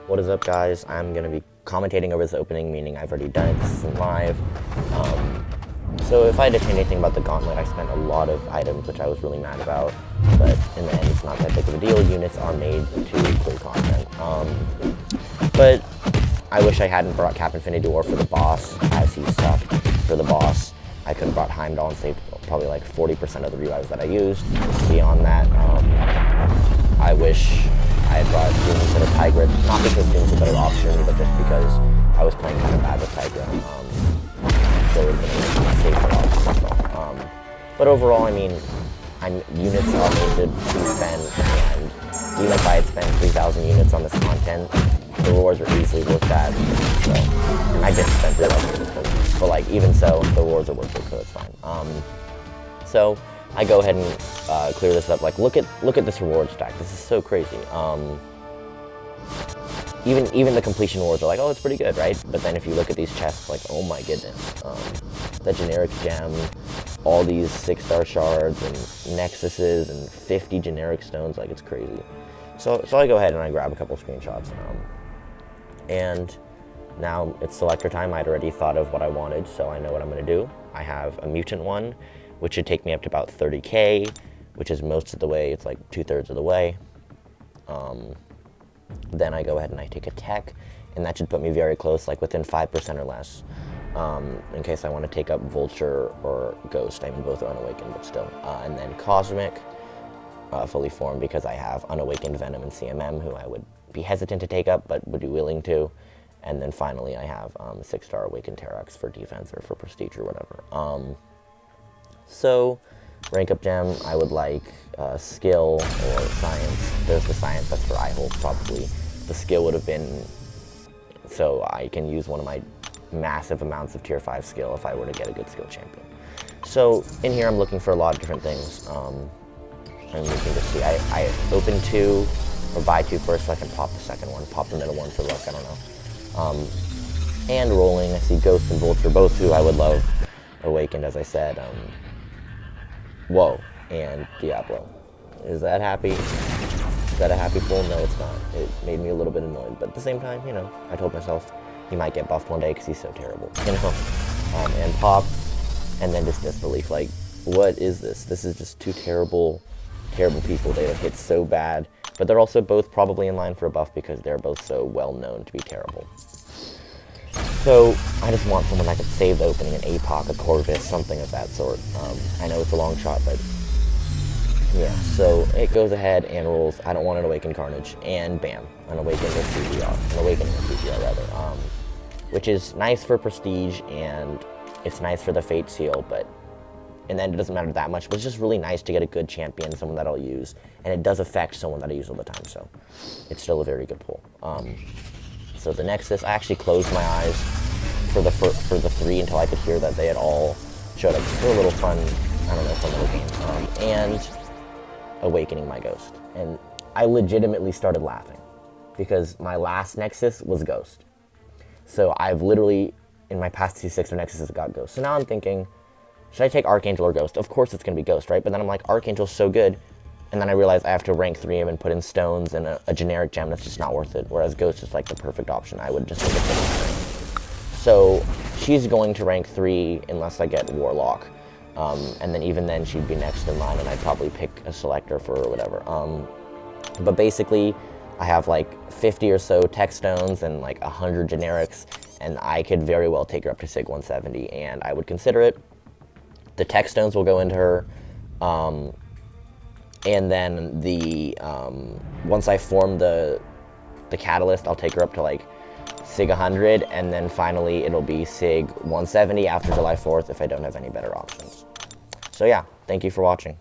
What is up, guys? I'm going to be commentating over this opening, meaning I've already done it. This isn't live. So if I had to change anything about the Gauntlet, I spent a lot of items, which I was really mad about. But in the end, it's not that big of a deal. Units are made to clear content. But I wish I hadn't brought Cap Infinity War for the boss, as he sucked for the boss. I could have brought Heimdall and saved probably like 40% of the revives that I used. Beyond that, I wish I had brought Doom instead of Tigra, not because Doom's a better option, but just because I was playing kind of bad with Tigra. So it would have been a safer option, that's all. But overall, I mean, units are made to be spent, and even if I had spent 3,000 units on this content, the rewards are easily worth that. So, and I didn't spend 3,000 units, but like, even so, the rewards are worth it, so it's fine. So I go ahead and clear this up. Like, look at this reward stack. This is so crazy. Even the completion rewards are like, oh, it's pretty good, right? But then if you look at these chests, like, oh my goodness, the generic gem, all these 6-star shards and nexuses and 50 generic stones, like, it's crazy. So I go ahead and I grab a couple screenshots, and now it's selector time. I'd already thought of what I wanted, so I know what I'm gonna do. I have a mutant one, which should take me up to about 30k, which is most of the way. It's like 2/3 of the way. Then I go ahead and I take a tech, and that should put me very close, like within 5% or less, in case I want to take up Vulture or Ghost. I mean, both are unawakened, but still. And then Cosmic, fully formed, because I have unawakened Venom and CMM, who I would be hesitant to take up, but would be willing to. And then finally I have 6-star Awakened Terax for defense or for prestige or whatever. So, rank up gem, I would like skill or science. There's the science, that's for Eyehold, probably. The skill would have been, so I can use one of my massive amounts of tier 5 skill if I were to get a good skill champion. So, in here I'm looking for a lot of different things. And you can just see, I open 2, or buy 2 first so I can pop the second one, pop the middle one for luck, I don't know. And rolling, I see Ghost and Vulture, both who I would love awakened, as I said. Whoa, and Diablo. Is that happy? Is that a happy pull? No, it's not. It made me a little bit annoyed, but at the same time, you know, I told myself he might get buffed one day because he's so terrible, you know. And pop, and then just disbelief. Like, what is this? This is just two terrible people. They hit so bad, but they're also both probably in line for a buff because they're both so well known to be terrible. So I just want someone that could save the opening, an APOC, a Corvus, something of that sort. I know it's a long shot, but yeah. So it goes ahead and rolls. I don't want an Awakened Carnage, and bam, an Awakened CPR, an Awakening CPR rather, which is nice for prestige and it's nice for the Fate Seal, but and then it doesn't matter that much. But it's just really nice to get a good champion, someone that I'll use, and it does affect someone that I use all the time. So it's still a very good pull. So the Nexus, I actually closed my eyes for the 3 until I could hear that they had all showed up. It's still a little fun, I don't know, fun little game. And awakening my Ghost. And I legitimately started laughing because my last Nexus was Ghost. So I've literally, in my past 2 6-star Nexuses, got Ghost. So now I'm thinking, should I take Archangel or Ghost? Of course it's going to be Ghost, right? But then I'm like, Archangel's so good. And then I realized I have to rank 3 him and put in stones and a generic gem. That's just not worth it. Whereas Ghost is like the perfect option. I would just take it. So she's going to rank 3 unless I get Warlock. And then even then she'd be next in line and I'd probably pick a selector for her or whatever. But basically I have like 50 or so tech stones and like 100 generics. And I could very well take her up to SIG 170 and I would consider it. The tech stones will go into her. And then the once I form the catalyst, I'll take her up to like SIG 100, and then finally it'll be SIG 170 after July 4th if I don't have any better options. So yeah, thank you for watching.